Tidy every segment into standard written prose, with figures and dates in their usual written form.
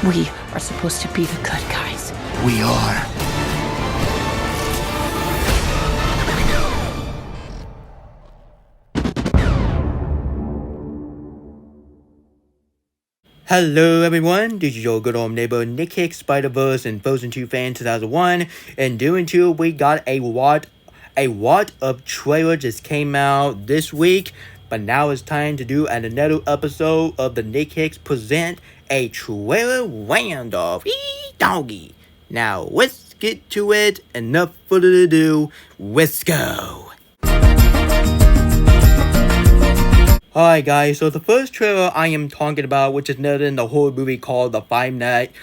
We are supposed to be the good guys. We are. Hello everyone, this is your good old neighbor Nick Hicks, Spider-Verse and Frozen 2 fan 2001, and doing 2 we got a lot of trailer just came out this week, but now it's time to do another episode of the Nick Hicks present a trailer Roundup. Doggy. Now let's get to it, enough further ado, let's go. Alright guys, so the first trailer I am talking about, which is another in the horror movie called The Five Nights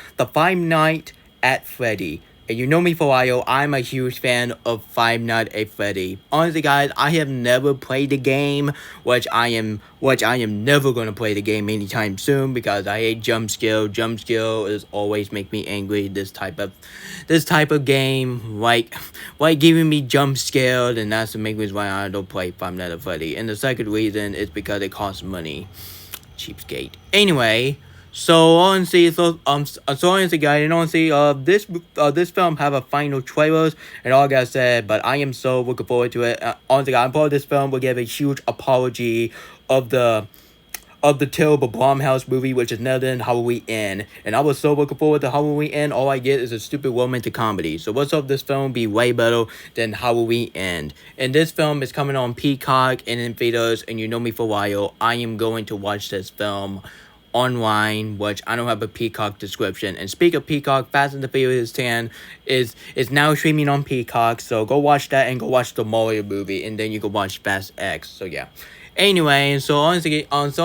at Freddy. And you know me for a while, I'm a huge fan of Five Nights at Freddy. Honestly guys, I have never played the game, which I am never gonna play the game anytime soon because I hate jump scare. Jump scare is always make me angry. This type of game, like giving me jump scared, and that's the main reason why I don't play Five Nights at Freddy. And the second reason is because it costs money. Cheapskate. Anyway. So honestly, guys, and honestly, this film have a final trailers and all that said, but I am so looking forward to it. Honestly, I'm part of this film will give a huge apology of the terrible Blumhouse movie, which is Nether and Halloween End. And I was so looking forward to Halloween End. All I get is a stupid romantic comedy. So what's up? This film be way better than Halloween End. And this film is coming on Peacock and in theaters. And you know me for a while. I am going to watch this film online, which I don't have a Peacock description. And speak of Peacock, Fast and the Furious 10 is now streaming on Peacock. So go watch that and go watch the Mario movie. And then you can watch Fast X. So yeah. Anyway, so honestly, guys,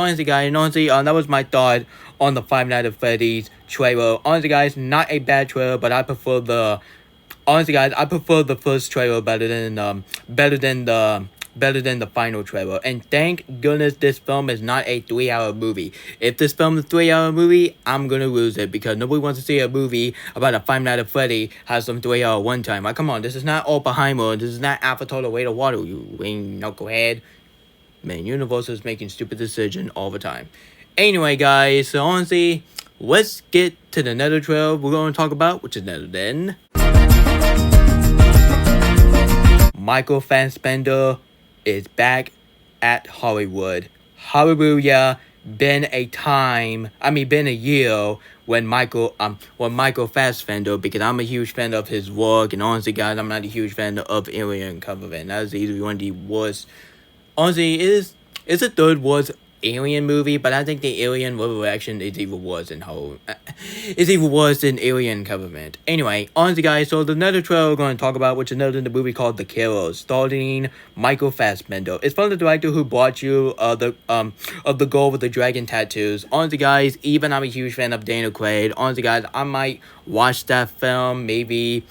and honestly, that was my thought on the Five Nights at Freddy's trailer. Honestly, guys, not a bad trailer, but I prefer the first trailer better than the final trailer. And thank goodness this film is not a 3-hour movie. If this film is a 3-hour movie, I'm gonna lose it because nobody wants to see a movie about a Five Nights at Freddy has some 3-hour one time. Like, come on, this is not Oppenheimer. This is not Avatar: The Way of Water. You ain't knucklehead. Man, Universal is making stupid decisions all the time. Anyway, guys, so honestly, let's get to the Nether trailer we're going to talk about, which is Nether then. Michael Fassbender is back at Hollywood. Hallelujah. Been a year when Michael Fassbender, because I'm a huge fan of his work, and honestly, guys, I'm not a huge fan of Alien Covenant. That is easily one of the worst. Honestly, it's the third worst Alien movie, but I think the Alien Resurrection is even worse than Alien Covenant. Anyway, honestly, guys, so the Nether trailer we're going to talk about, which is another in the movie called The Killers, starring Michael Fassbender. It's from the director who brought you of the girl with the dragon tattoos. Honestly, guys, even I'm a huge fan of Daniel Craig. Honestly, guys, I might watch that film maybe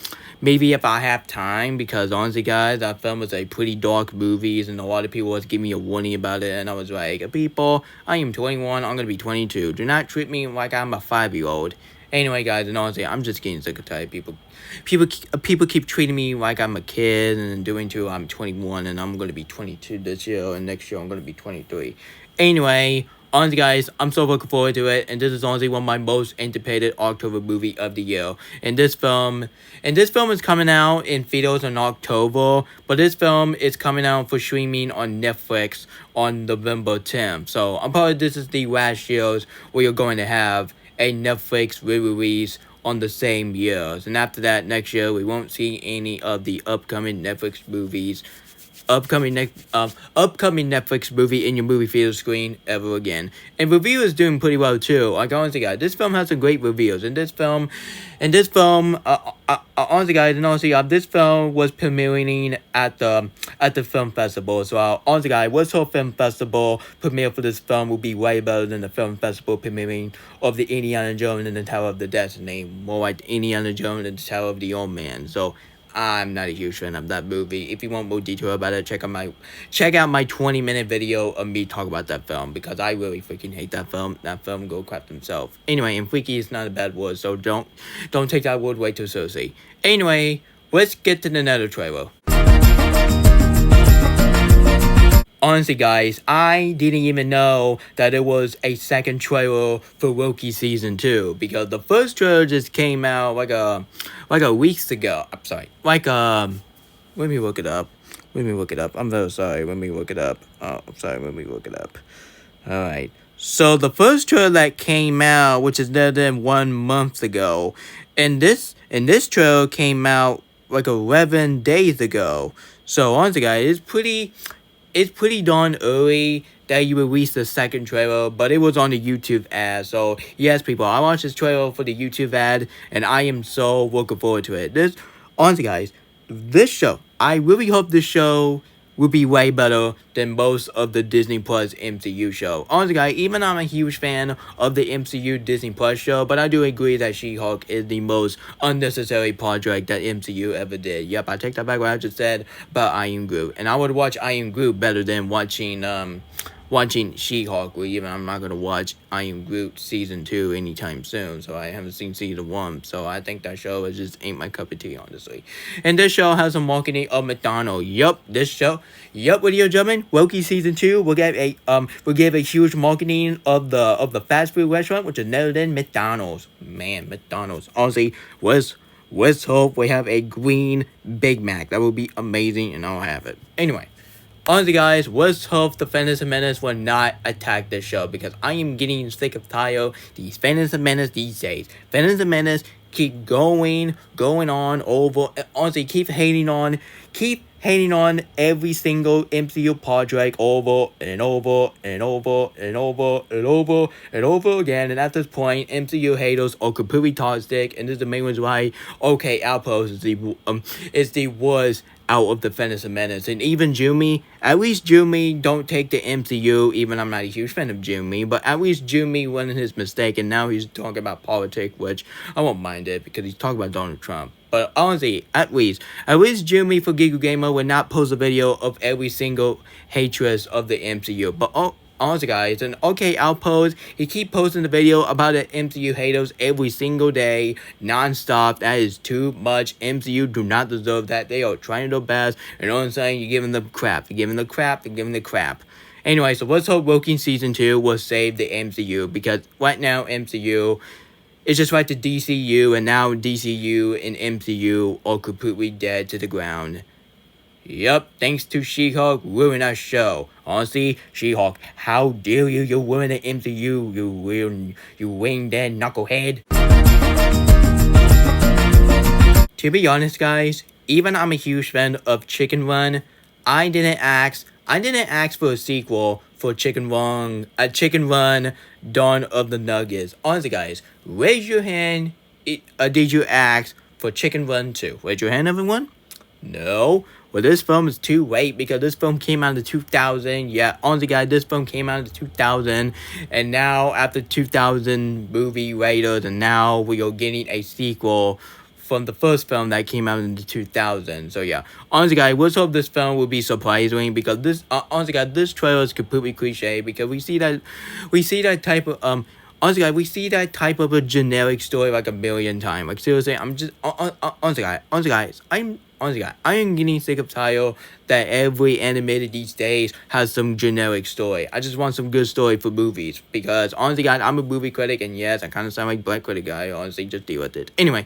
if I have time, because honestly, guys, that film was a pretty dark movie, and a lot of people was giving me a warning about it, and I was like, people, I am 21, I'm gonna be 22. Do not treat me like I'm a 5-year-old. Anyway, guys, and honestly, I'm just getting sick of tired. People keep treating me like I'm a kid, and doing too. I'm 21, and I'm gonna be 22 this year, and next year I'm gonna be 23. Anyway. Honestly, guys, I'm so looking forward to it, and this is honestly one of my most anticipated October movie of the year. And this film is coming out in theaters in October, but this film is coming out for streaming on Netflix on November 10th. So I'm probably this is the last years where you're going to have a Netflix re-release on the same years, and after that, next year we won't see any of the upcoming Netflix movies. Upcoming Netflix movie in your movie theater screen ever again. And review is doing pretty well too. Like, honestly, guys, this film has some great reviews. And this film, honestly, guys, and honestly, this film was premiering at the film festival. So, honestly, guys, Whistle Film Festival premiere for this film will be way better than the film festival premiering of the Indiana Jones and the Tower of the Destiny. More like Indiana Jones and the Tower of the Old Man. So, I'm not a huge fan of that movie. If you want more detail about it, check out my 20-minute video of me talk about that film, because I really freaking hate that film. That film go crap himself. Anyway, and freaky is not a bad word, so don't take that word way too seriously. Anyway, let's get to the Nether trailer. Honestly, guys, I didn't even know that there was a second trailer for Loki season 2 because the first trailer just came out like a weeks ago. I'm sorry, let me look it up. Let me look it up. I'm very sorry. Let me look it up. Oh, I'm sorry. Let me look it up. All right. So the first trailer that came out, which is less than 1 month ago, and this trailer came out like 11 days ago. So honestly, guys, it's pretty darn early that you released the second trailer, but it was on the YouTube ad. So yes, people, I watched this trailer for the YouTube ad, and I am so looking forward to it. Honestly, guys, this show, I really hope this show will be way better than most of the Disney Plus MCU show. Honestly, guys, even I'm a huge fan of the MCU Disney Plus show, but I do agree that She-Hulk is the most unnecessary project that MCU ever did. Yep, I take that back what I just said about Iron Groot. And I would watch Iron Groot better than watching She-Hulk, or even I'm not going to watch Iron Groot Season 2 anytime soon, so I haven't seen Season 1, so I think that show is just ain't my cup of tea, honestly. And this show has some marketing of McDonald's. Yup, ladies and gentlemen, Loki Season 2 will give a huge marketing of the fast food restaurant, which is Nether than McDonald's. Man, McDonald's. Honestly, let's hope we have a green Big Mac. That would be amazing, and I'll have it. Anyway. Honestly, guys, let's hope the Phantom Menace will not attack this show because I am getting sick of tired these Phantom Menace these days. Phantom Menace keep going on over. Honestly, keep hating on every single MCU project over and over and over and over and over and over again. And at this point, MCU haters are completely toxic, and this is the main reason why OK Outpost is the worst out of the Phantom Menace. And even Jumi, at least Jumi don't take the MCU, even I'm not a huge fan of Jumi, but at least Jumi wasn't his mistake, and now he's talking about politics, which I won't mind it because he's talking about Donald Trump. But honestly, at least Jumi for Giga Gamer would not post a video of every single hatred of the MCU. But honestly, guys, an OK Outpost, he keep posting the video about the MCU haters every single day, non-stop. That is too much. MCU do not deserve that. They are trying their best, and all I'm saying, you're giving them crap. You're giving them crap. Anyway, so let's hope Loki Season 2 will save the MCU, because right now, MCU is just like the DCU, and now DCU and MCU are completely dead to the ground. Yup, thanks to She-Hulk ruining our show. Honestly, She-Hulk, how dare you? You ruin the MCU, you wing dead knucklehead. To be honest, guys, even I'm a huge fan of Chicken Run, I didn't ask for a sequel for Chicken Run, Dawn of the Nuggets. Honestly, guys, raise your hand. Did you ask for Chicken Run 2? Raise your hand, everyone. No. Well, this film is too late because this film came out in 2000. Yeah, honestly, guys, this film came out in 2000. And now, after 2000 movie Raiders, and now we are getting a sequel from the first film that came out in 2000. So, yeah. Honestly, guys, let's hope this film will be surprising because honestly, guys, this trailer is completely cliche because we see that type of, honestly, guys, we see that type of a generic story like a million times. Like, seriously, honestly, guys, I am getting sick of tired that every animated these days has some generic story. I just want some good story for movies. Because, honestly, guys, I'm a movie critic, and yes, I kind of sound like Black Critic guy. Honestly, just deal with it. Anyway,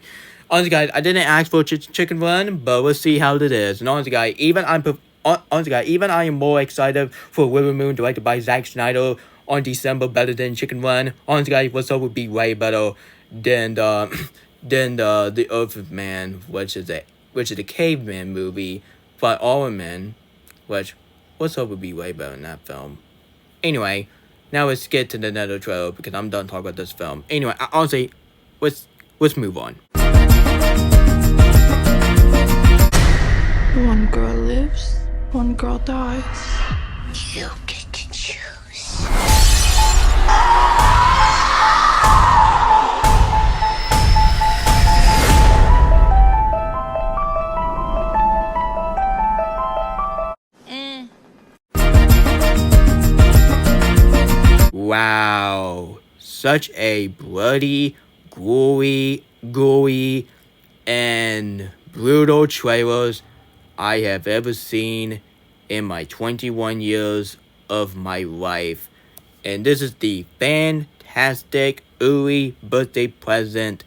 honestly, guys, I didn't ask for Chicken Run, but we'll see how it is. And honestly, guys, even I am more excited for River Moon, directed by Zack Snyder, on December, better than Chicken Run. Honestly, guys, what's up would be way better than the Earth Man, which is the caveman movie by Aquaman, which what's up would be way better than that film. Anyway, now let's get to the Nether trailer because I'm done talking about this film. Anyway, honestly, let's move on. One girl lives, one girl dies. You get to choose. Wow, such a bloody, gory, and brutal trailers I have ever seen in my 21 years of my life. And this is the fantastic early birthday present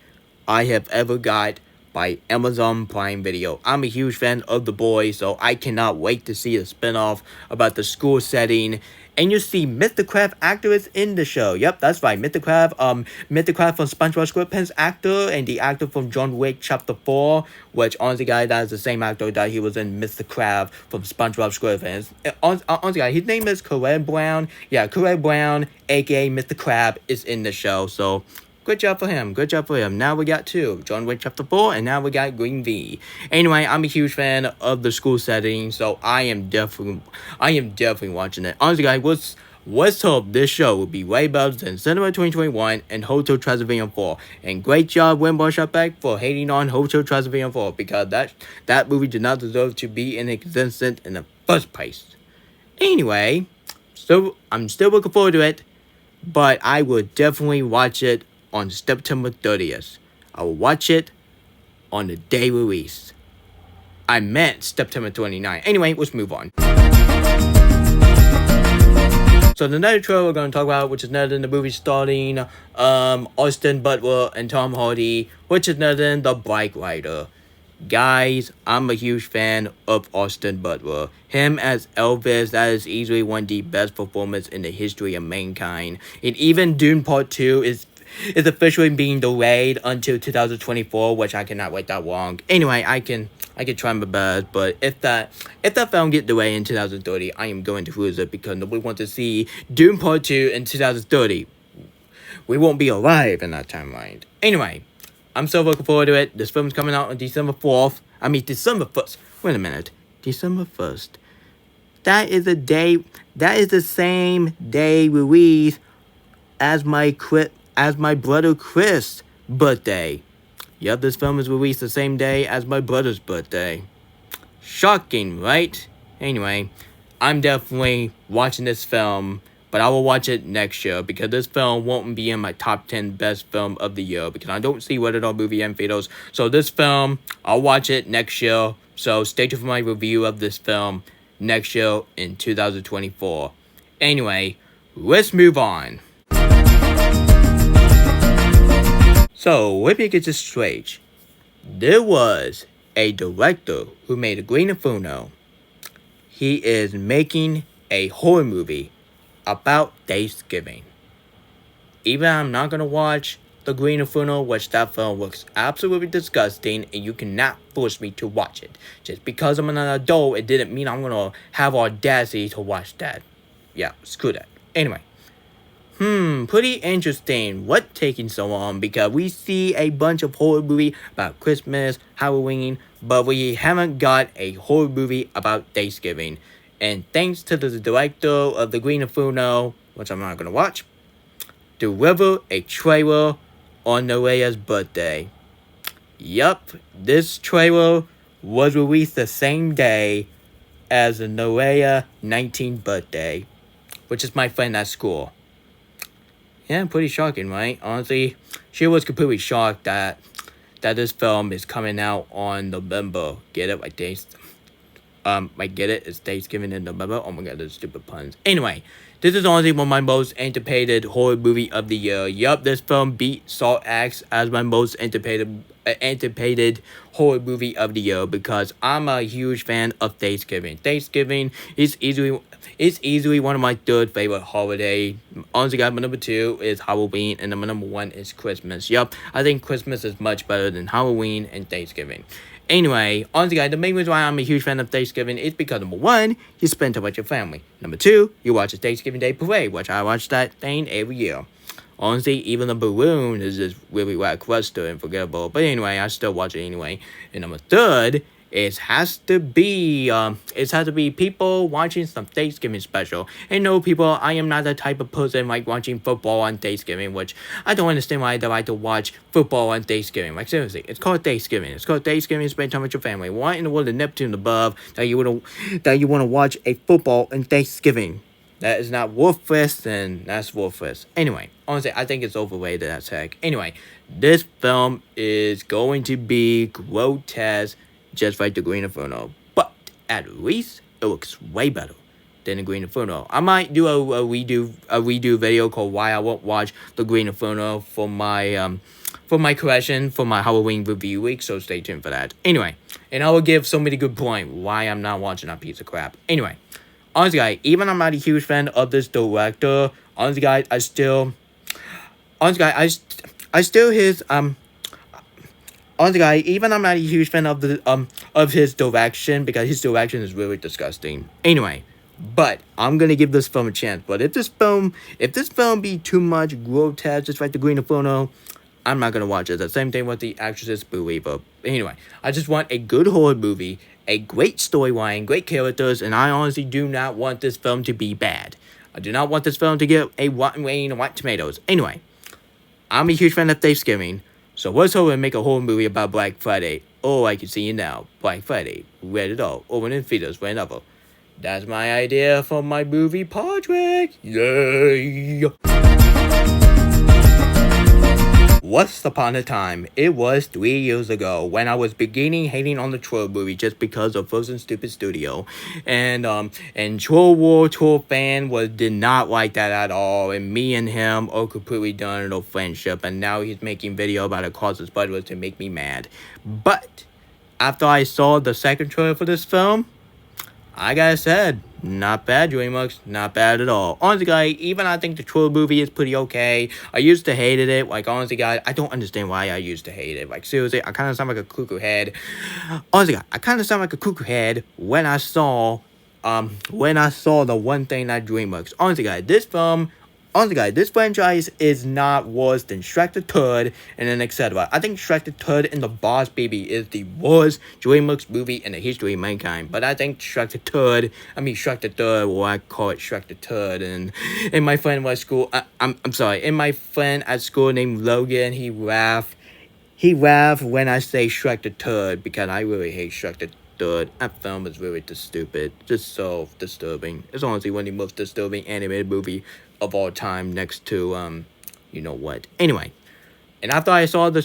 I have ever got by Amazon Prime Video. I'm a huge fan of The Boys, so I cannot wait to see a spinoff about the school setting. And you see Mr. Krabs actor is in the show. Yep, that's right. Mr. Krabs from SpongeBob SquarePants actor and the actor from John Wick Chapter 4, which honestly guys, that is the same actor that he was in Mr. Krabs from SpongeBob SquarePants. Honestly guys, his name is Corey Brown. Yeah, Corey Brown, aka Mr. Krabs, is in the show. So good job for him. Good job for him. Now we got 2. John Wick Chapter 4, and now we got Green V. Anyway, I'm a huge fan of the school setting, so I am definitely watching it. Honestly, guys, let's hope this show will be way better than Cinema 2021 and Hotel Transylvania 4. And great job, Wimbo Shotback, for hating on Hotel Transylvania 4, because that movie did not deserve to be in existence in the first place. Anyway, so I'm still looking forward to it, but I will definitely watch it on September 30th. I will watch it on the day release. I meant September 29th. Anyway, let's move on. So the Nether trailer we're going to talk about, which is Nether in the movie starring Austin Butler and Tom Hardy, which is Nether the Bike Rider. Guys, I'm a huge fan of Austin Butler. Him as Elvis, that is easily one of the best performances in the history of mankind. And even Dune Part 2 is officially being delayed until 2024, which I cannot wait that long. Anyway, I can try my best, but if that film get delayed in 2030, I am going to lose it because nobody wants to see Dune Part 2 in 2030. We won't be alive in that timeline. Anyway, I'm so looking forward to it. This film's coming out on December 4th. I mean, December 1st. Wait a minute. December 1st. That is the same day release as my brother Chris' birthday. Yep, this film is released the same day as my brother's birthday. Shocking, right? Anyway, I'm definitely watching this film, but I will watch it next year because this film won't be in my top 10 best film of the year because I don't see Rated R movie and Fados. So this film, I'll watch it next year. So stay tuned for my review of this film next year in 2024. Anyway, let's move on. So, let me get this straight. There was a director who made a Green Inferno. He is making a horror movie about Thanksgiving. Even I'm not going to watch The Green Inferno, which that film looks absolutely disgusting, and you cannot force me to watch it. Just because I'm an adult, it didn't mean I'm going to have audacity to watch that. Yeah, screw that. Anyway. Pretty interesting. What taking so long? Because we see a bunch of horror movie about Christmas, Halloween, but we haven't got a horror movie about Thanksgiving. And thanks to the director of The Green Inferno, which I'm not going to watch, deliver a trailer on Noella's birthday. Yup, this trailer was released the same day as the Noella 19th birthday, which is my friend at school. Yeah, pretty shocking, right? Honestly, she was completely shocked that this film is coming out on November. Get it? Get it? It's Thanksgiving in November. Oh my god, those stupid puns. Anyway, this is honestly one of my most anticipated horror movie of the year. Yup, this film beat Salt Axe as my most anticipated horror movie of the year because I'm a huge fan of Thanksgiving. Thanksgiving is easily one of my third favorite holiday. Honestly, guys, my number 2 is Halloween, and my number 1 is Christmas. Yup, I think Christmas is much better than Halloween and Thanksgiving. Anyway, honestly, guys, the main reason why I'm a huge fan of Thanksgiving is because, number 1, you spend time with your family. Number 2, you watch a Thanksgiving Day Parade, which I watch that thing every year. Honestly, even the balloon is just really lackluster and forgettable. But anyway, I still watch it anyway. And number 3, it has to be people watching some Thanksgiving special. And no, people, I am not the type of person like watching football on Thanksgiving, which I don't understand why they like to watch football on Thanksgiving. Like seriously, it's called Thanksgiving. It's called Thanksgiving. Spend time with your family. Why in the world of Neptune above that you want to watch a football on Thanksgiving? That is not worthless, and that's worthless. Anyway, honestly, I think it's overrated as heck. Anyway, this film is going to be grotesque, just like The Green Inferno. But at least it looks way better than the Green Inferno. I might do a redo video called why I won't watch the Green Inferno for my correction for my Halloween review week, so stay tuned for that. Anyway, and I will give somebody a good point why I'm not watching that piece of crap. Anyway, honestly guys, even I'm not a huge fan of this director, honestly guys, I still his honestly guys, even I'm not a huge fan of the of his direction, because his direction is really disgusting. Anyway, but I'm gonna give this film a chance. But if this film be too much grotesque, just like the Green Inferno, I'm not gonna watch it. The same thing with The Exorcist Believer. Anyway, I just want a good horror movie, a great storyline, great characters, and I honestly do not want this film to be bad. I do not want this film to get a rotten rating of Rotten Tomatoes. Anyway, I'm a huge fan of Thanksgiving, so let's hope and make a horror movie about Black Friday. Oh, I can see you now. Black Friday. Rated R. Open in theaters whenever. That's my idea for my movie project. Yay! Once upon a time, it was 3 years ago, when I was beginning hating on the Troll movie just because of Frozen Stupid Studio, and Troll War Troll fan did not like that at all, and me and him are completely done in a friendship, and now he's making video about it causes buttons to make me mad. But after I saw the second trailer for this film, I gotta say, not bad, DreamWorks, not bad at all. Honestly, guys, even I think the Troll movie is pretty okay. I used to hated it. Like, honestly, guys, I don't understand why I used to hate it. Like, seriously, I kind of sound like a cuckoo head. Honestly, guys, I kind of sound like a cuckoo head when I saw the one thing that DreamWorks. Honestly, guys, this franchise is not worse than Shrek the Third, and then etc. I think Shrek the Third and the Boss Baby is the worst DreamWorks movie in the history of mankind. But I think Shrek the Third, or I call it Shrek the Third, and my friend at school, and my friend at school named Logan, he laughed when I say Shrek the Third, because I really hate Shrek the Third. That film is really just stupid, just so disturbing. It's honestly one of the most disturbing animated movie of all time, next to you know what. Anyway, and after I saw the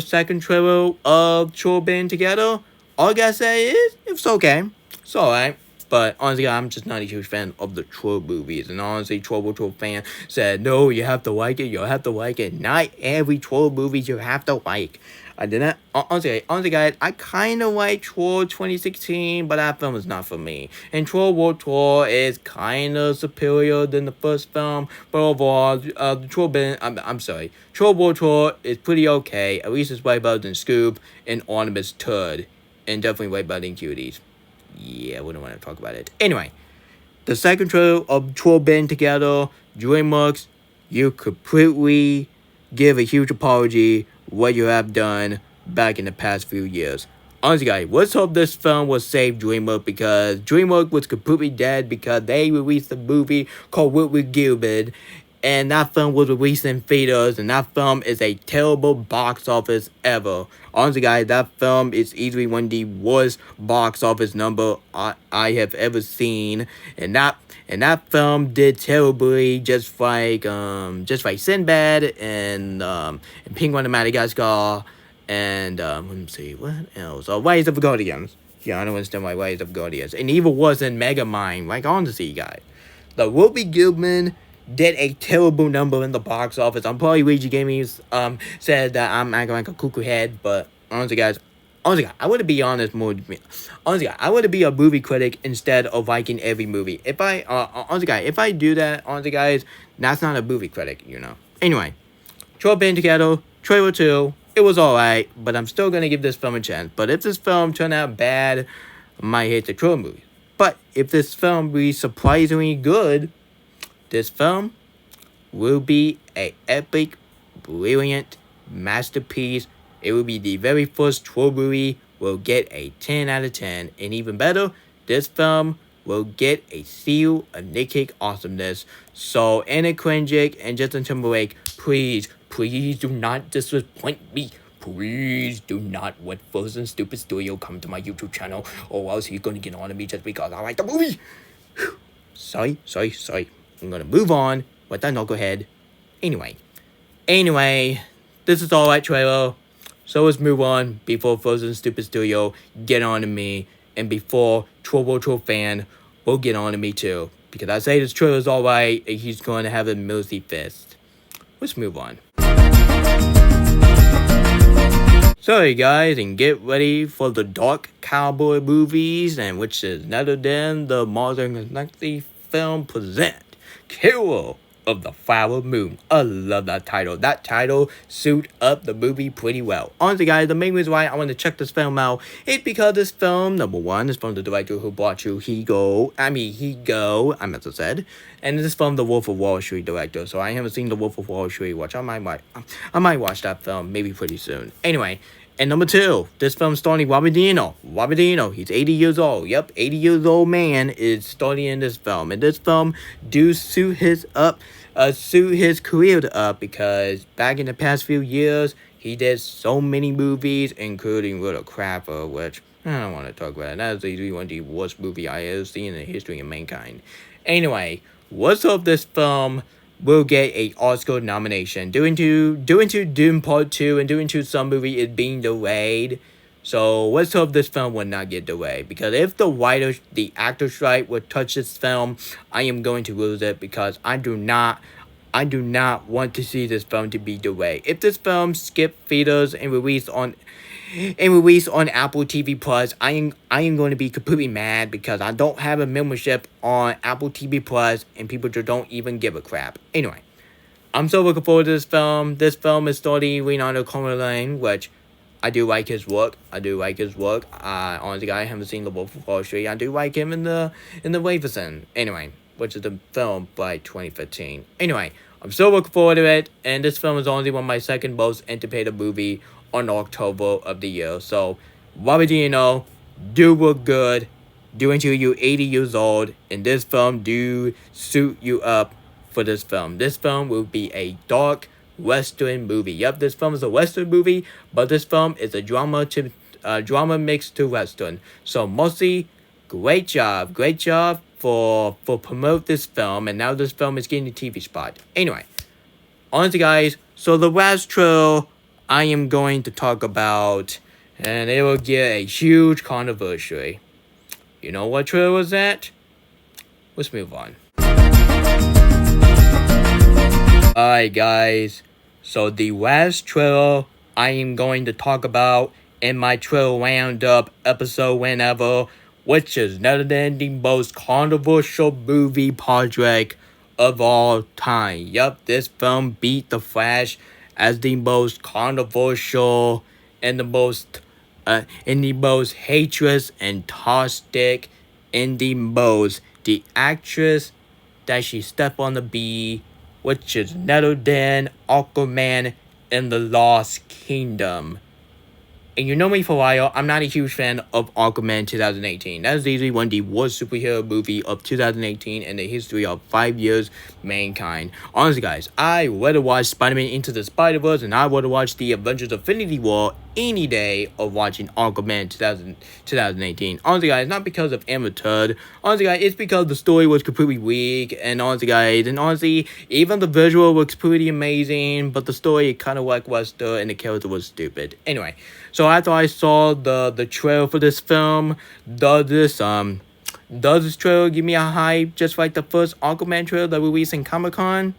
second trailer of Troll Band Together, all I gotta say is it's okay, it's alright. But honestly, I'm just not a huge fan of the Troll movies. And honestly, Troll fan said, no, you have to like it, Not every Troll movie you have to like. I didn't. Honestly, guys, I kind of like Troll 2016, but that film is not for me. And Troll World Tour is kind of superior than the first film, but overall, Troll World Tour is pretty okay. At least it's way better than Scoob and Ornamen's Turd, and definitely way better than Cuties. Yeah, I wouldn't want to talk about it. Anyway, the second trailer of Troll Band Together, DreamWorks, you completely give a huge apology what you have done back in the past few years. Honestly, guys, let's hope this film will save DreamWorks, because DreamWorks was completely dead because they released a movie called Whitwood Gilbert, and that film was released in theaters, and that film is a terrible box office ever. Honestly, guys, that film is easily one of the worst box office number I have ever seen, and that film did terribly, just like Sinbad and Penguin of Madagascar, and let me see what else. Rise of the Guardians. Yeah, I don't understand why Rise of the Guardians. And even worse than Megamind. Like, honestly, guys, the Whoopi Goldman did a terrible number in the box office. I'm probably Luigi Gaming said that I'm acting like a cuckoo head, but honestly, guys, I would be honest more. Honestly, I would be a movie critic instead of liking every movie. If I do that, honestly, guys, that's not a movie critic, you know. Anyway, Troll Band Together, trailer 2, it was alright, but I'm still gonna give this film a chance. But if this film turned out bad, I might hate the Troll movie. But if this film be surprisingly good, this film will be an epic, brilliant masterpiece. It will be the very first Troll movie will get a 10 out of 10. And even better, this film will get a seal of Nick awesomeness. So, Anna Kendrick and Justin Timberlake, please do not disappoint me. Please do not let Frozen Stupid Studio come to my YouTube channel, or else he's gonna get on to me just because I like the movie. Sorry. I'm gonna move on. Let that knucklehead. Anyway, this is alright trailer. So let's move on before Frozen Stupid Studio get on to me and before Troll fan will get on to me too. Because I say this trailer is alright, and he's going to have a milky fist. Let's move on. Sorry guys, and get ready for the dark cowboy movies, and which is none other than the modern Galaxy film present Hero of the Flower Moon. I love that title. That title suit up the movie pretty well. Honestly guys, the main reason why I want to check this film out is because this film, number one, is from the director who brought you He-Go, I meant to said, and this is from the Wolf of Wall Street director, so I haven't seen the Wolf of Wall Street, which I might watch that film maybe pretty soon. Anyway, and number two, this film starring Robert De Niro. He's 80 years old. Yep, 80 years old man is starring in this film. And this film do suit his career up, because back in the past few years, he did so many movies, including Little Crapper, which I don't want to talk about. That is easily one of the worst movies I ever seen in the history of mankind. Anyway, what's up this film will get a Oscar nomination. Due to Doom Part 2 and due to some movie is being delayed. So let's hope this film will not get delayed. Because if the actor strike would touch this film, I am going to lose it, because I do not want to see this film to be delayed. If this film skip theaters and released on Apple TV Plus, I am going to be completely mad, because I don't have a membership on Apple TV Plus and people just don't even give a crap. Anyway, I'm so looking forward to this film. This film is starring Leonardo Cohen, which I do like his work. Honestly, I haven't seen The Wolf of Wall Street. I do like him in the Waverson. Anyway, which is the film by 2015. Anyway, I'm so looking forward to it, and this film is only one of my second most anticipated movie on October of the year. So, Robert De Niro, do look good, do until you're 80 years old, and this film do suit you up for this film. This film will be a dark Western movie. Yep, this film is a Western movie, but this film is a drama mixed to Western. So mostly, great job for promote this film, and now this film is getting a TV spot. Anyway, honestly guys, so the last trailer I am going to talk about, and it will get a huge controversy. You know what trailer was that? Let's move on. Alright guys, so the last trailer I am going to talk about in my trailer roundup episode whenever, which is none other than the most controversial movie project of all time. Yup, this film beat The Flash as the most controversial and the most hatred and toxic the actress that she stepped on the bee, which is none other than Aquaman in the Lost Kingdom. And you know me for a while, I'm not a huge fan of Aquaman 2018. That is easily one of the worst superhero movie of 2018 in the history of 5 years mankind. Honestly guys, I would have watched Spider-Man Into the Spider-Verse, and I would have watched the Avengers Infinity War any day of watching Aquaman 2018. Honestly guys, not because of Amber Turd. Honestly guys, it's because the story was completely weak, and honestly guys, even the visual looks pretty amazing, but the story kind of lackluster and the character was stupid. Anyway, so after I saw the trailer for this film, does this trailer give me a hype just like the first Aquaman trailer that we released in Comic-Con?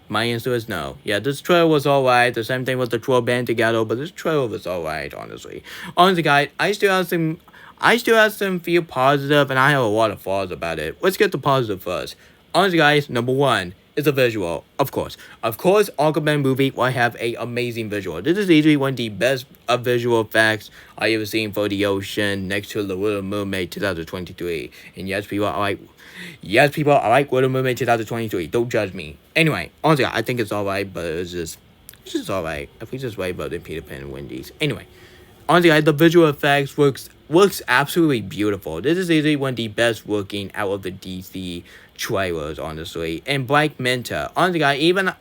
My answer is no. Yeah, this trailer was alright. The same thing with the troll band together, but this trailer was alright, honestly. Honestly, guys, I still have some feel positive, and I have a lot of flaws about it. Let's get the positive first. Honestly, guys, number one is the visual. Of course, Aquaman movie will have a amazing visual. This is easily one of the best visual effects I ever seen for the ocean, next to the Little Mermaid 2023. And yes, people are like Little Mermaid 2023. Don't judge me. Anyway, honestly, I think it's alright, but it's just alright. If we just write about it, Peter Pan and Wendy's. Anyway, honestly, the visual effects looks absolutely beautiful. This is easily one of the best working out of the DC trailers, honestly. And Black Manta, honestly, even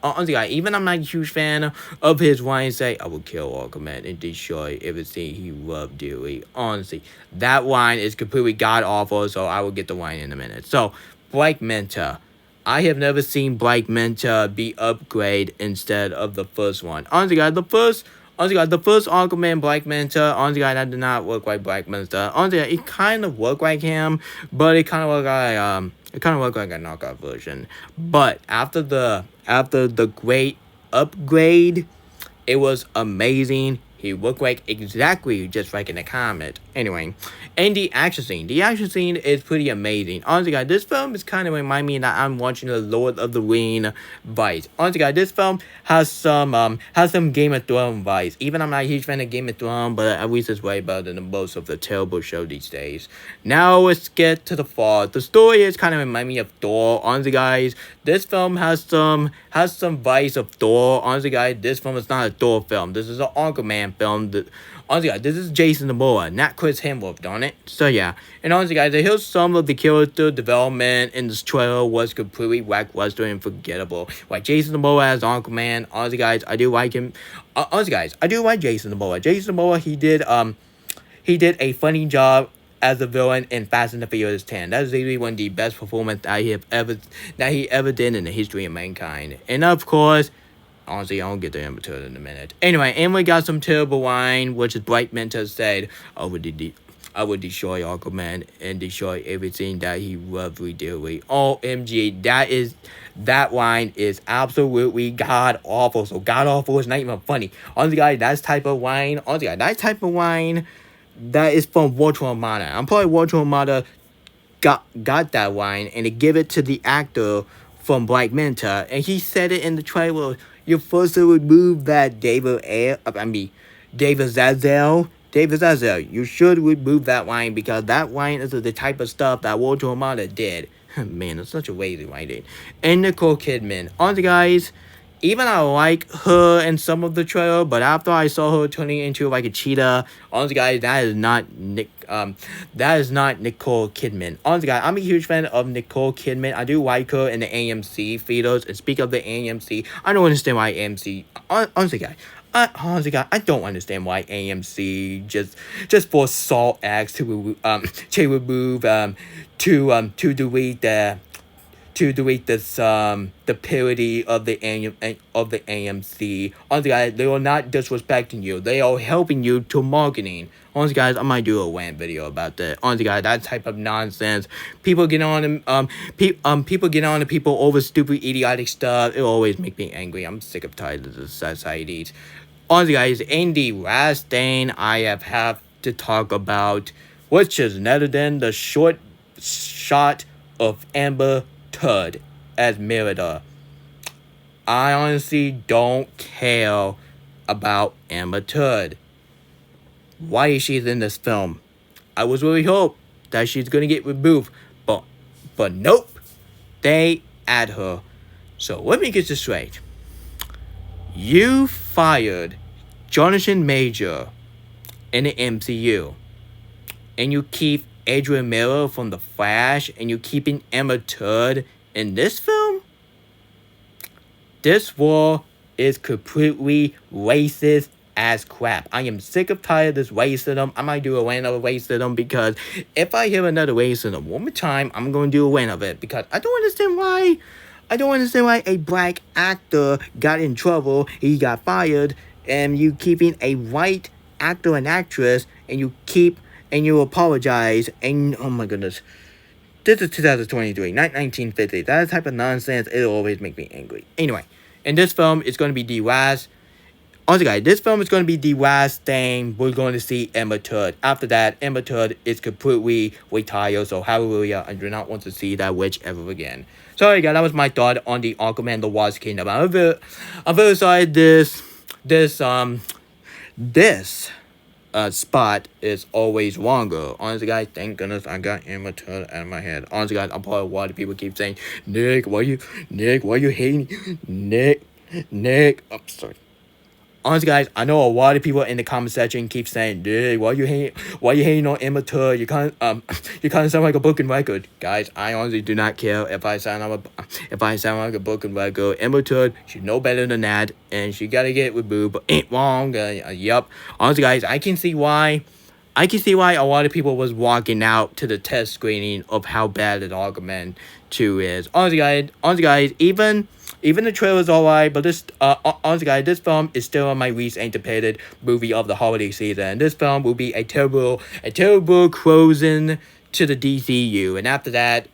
I'm not a huge fan of his line say, "I will kill Aquaman and destroy everything he loved dearly." Honestly, that line is completely god awful, so I will get the line in a minute. So, Black Manta. I have never seen Black Manta be upgraded instead of the first one. Honestly, guys, the Honestly, guys, the first Aquaman Black Manta, honestly, guys, that did not look like Black Manta. Honestly, guys, it kind of looked like him, but it kind of looked like a knockoff version. But after the great upgrade, it was amazing. He looked like exactly just like in the comic. Anyway, and the action scene. The action scene is pretty amazing. Honestly, guys, this film is kind of remind me that I'm watching the Lord of the Ring vibes. Honestly, guys, this film has some Game of Thrones vibes. Even I'm not a huge fan of Game of Thrones, but at least it's way better than most of the terrible show these days. Now let's get to the fall. The story is kind of remind me of Thor. Honestly, guys, this film has some vibes of Thor. Honestly, guys, this film is not a Thor film. This is an Aquaman film. Honestly, guys, this is Jason Momoa, not Chris Hemsworth on it. So yeah, and honestly, guys, I hear some of the character development in this trailer was completely lackluster and forgettable. Like Jason Momoa as Aquaman. Honestly, guys, I do like him. Honestly, guys, I do like Jason Momoa. Jason Momoa, he did a funny job as a villain in Fast and the Furious 10. That is literally one of the best performances that he ever did in the history of mankind. And of course, honestly, I'll get to him in a minute. Anyway, and we got some terrible wine, which is Bright Mentor said, I would destroy Aquaman and destroy everything that he loved dearly. OMG, that line is absolutely god awful. So god awful is not even funny. Honestly, guys, that type of wine. That is from Walter Amada. I'm probably Walter Amada got that line and they give it to the actor from Black Manta, and he said it in the trailer. You're supposed to remove that David Zazel. You should remove that line because that line is the type of stuff that Walter Amada did. Man, it's such a lazy writing. And Nicole Kidman. Honestly, guys, even I like her in some of the trailer, but after I saw her turning into like a cheetah, honestly, guys, that is not Nicole Kidman. Honestly, guys, I'm a huge fan of Nicole Kidman. I do like her in the AMC theaters. And speak of the AMC, I don't understand why AMC. Honestly, guys, I don't understand why AMC just for Salt acts to remove to delete this the parody of the AMC. Honestly, guys, they are not disrespecting you. They are helping you to marketing. Honestly, guys, I might do a rant video about that. Honestly, guys, that type of nonsense. People get on to people over stupid idiotic stuff. It always make me angry. I'm sick of tired of the societies. Honestly, guys, in the last thing I have to talk about, which is none other than the short shot of Amber Turd as Merida. I honestly don't care about Amber Turd. Why is she in this film? I was really hope that she's gonna get removed, but nope, they add her. So let me get this straight. You fired Jonathan Major in the MCU, and you keep Adrian Miller from The Flash, and you keeping Emma Turd in this film? This war is completely racist as crap. I am sick of tired of this racism. I might do a rant of racism because if I hear another racism one more time, I'm going to do a rant of it because I don't understand why a black actor got in trouble, he got fired, and you keeping a white actor and actress, and you apologize, and oh my goodness. This is 2023, not 1950. That type of nonsense, it'll always make me angry. Anyway, in this film, it's going to be the last. Honestly, guys, this film is going to be the last thing we're going to see Emma Turd. After that, Emma Turd is completely retired, so hallelujah, I do not want to see that witch ever again. Sorry, guys, that was my thought on the Aquaman, the Lost Kingdom. I'm very sorry this spot is always longer. Honestly, guys, thank goodness I got Emma Turd out of my head. Honestly, guys, I'm probably a lot of people keep saying, Nick, why you hating? Nick, I'm sorry. Honestly, guys, I know a lot of people in the comment section keep saying, Nick, why you hating on Emma Turd? You kind of sound like a broken record. Guys, I honestly do not care if I sound like a broken record. Emma Turd, she's no better than that, and she gotta get removed, but ain't wrong. Yup. Honestly, guys, I can see why a lot of people was walking out to the test screening of how bad the Aquaman 2 is. Honestly, guys, Even the trailer's alright, but this, honestly, guys, this film is still my least anticipated movie of the holiday season. This film will be a terrible closing to the DCU, and after that,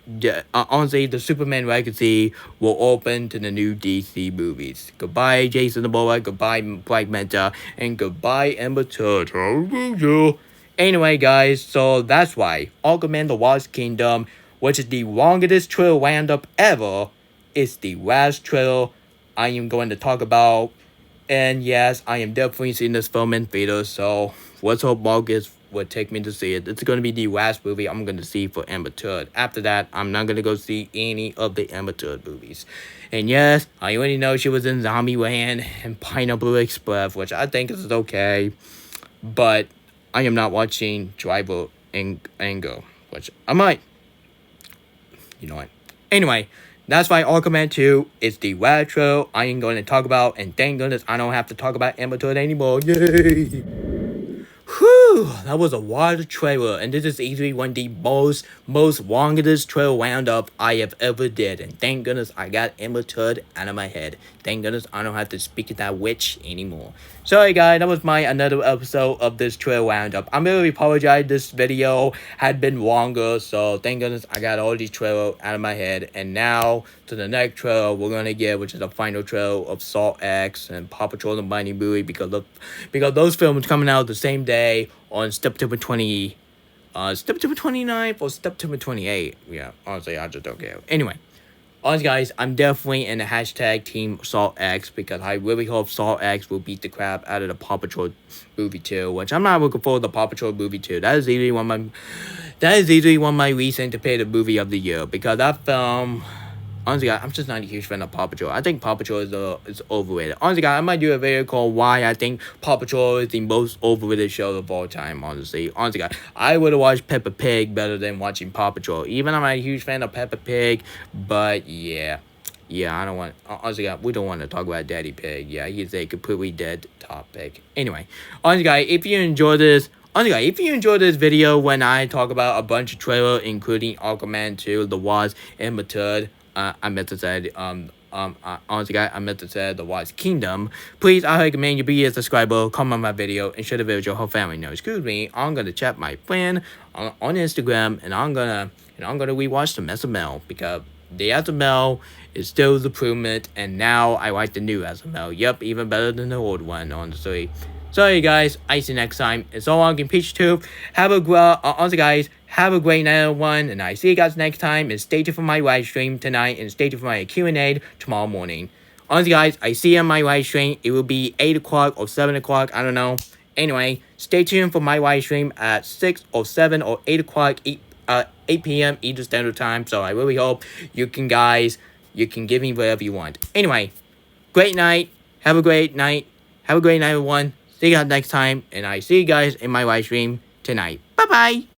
honestly, the Superman legacy will open to the new DC movies. Goodbye, Jason Momoa. Goodbye, Black Manta, and goodbye, Ember Turtle. Anyway, guys, so that's why Aquaman: The Lost Kingdom, which is the longest trailer roundup ever, is the last trailer I am going to talk about. And yes, I am definitely seeing this film in theaters, so let's hope August will take me to see it. It's going to be the last movie I'm going to see for Amber Turd. After that, I'm not going to go see any of the Amber Turd movies. And yes, I already know she was in Zombieland and Pineapple Express, which I think is okay. But I am not watching Driver and Go, which I might. You know what? Anyway, that's why Aquaman 2 is the last show I am going to talk about, and thank goodness I don't have to talk about Amber Turd anymore. Yay! Whew, that was a wild trailer, and this is easily one of the most longest trailer roundup I have ever did, and thank goodness I got Amber Turd out of my head. Thank goodness I don't have to speak to that witch anymore. Sorry guys, that was my another episode of this trailer roundup. I really apologize this video had been longer, so thank goodness I got all these trailers out of my head, and now to the next trailer we're gonna get, which is the final trailer of Salt X and Paw Patrol the Mighty Movie, because those films coming out the same day on September 29th or September 28th. Yeah, honestly, I just don't care. Anyway, honestly, guys, I'm definitely in the hashtag Team Salt X, because I really hope Salt X will beat the crap out of the Paw Patrol movie 2, which I'm not looking for the Paw Patrol movie 2. That is easily one of my least anticipated movie of the year, because that film. Honestly, guys, I'm just not a huge fan of Paw Patrol. I think Paw Patrol is overrated. Honestly, guys, I might do a video called why I think Paw Patrol is the most overrated show of all time, honestly. Honestly, guys, I would have watched Peppa Pig better than watching Paw Patrol. Even I'm not a huge fan of Peppa Pig, but yeah. Yeah, I don't want... Honestly, guys, we don't want to talk about Daddy Pig. Yeah, he's a completely dead topic. Anyway, honestly, guys, if you enjoy this... Honestly, guys, if you enjoyed this video when I talk about a bunch of trailers, including Aquaman 2, The Wasp, and Method... I meant to say, honestly, guys, I meant to say The Lost Kingdom. Please, I recommend you be a subscriber, comment on my video, and share the video with your whole family. Now, excuse me, I'm gonna chat my friend on Instagram, and I'm gonna rewatch the SML, because the SML is still the improvement, and now I like the new SML. Yep, even better than the old one, honestly. Sorry guys, I see you next time. It's all on Peach Tooth. Honestly guys, have a great night everyone, and I see you guys next time, and stay tuned for my live stream tonight, and stay tuned for my Q&A tomorrow morning. Honestly guys, I see you on my live stream. It will be 8 o'clock or 7 o'clock, I don't know. Anyway, stay tuned for my live stream at 6 or 7 or 8 o'clock, 8 p.m. Eastern Standard Time, so I really hope you can give me whatever you want. Anyway, great night, have a great night, everyone. See you guys next time, and I see you guys in my live stream tonight. Bye-bye!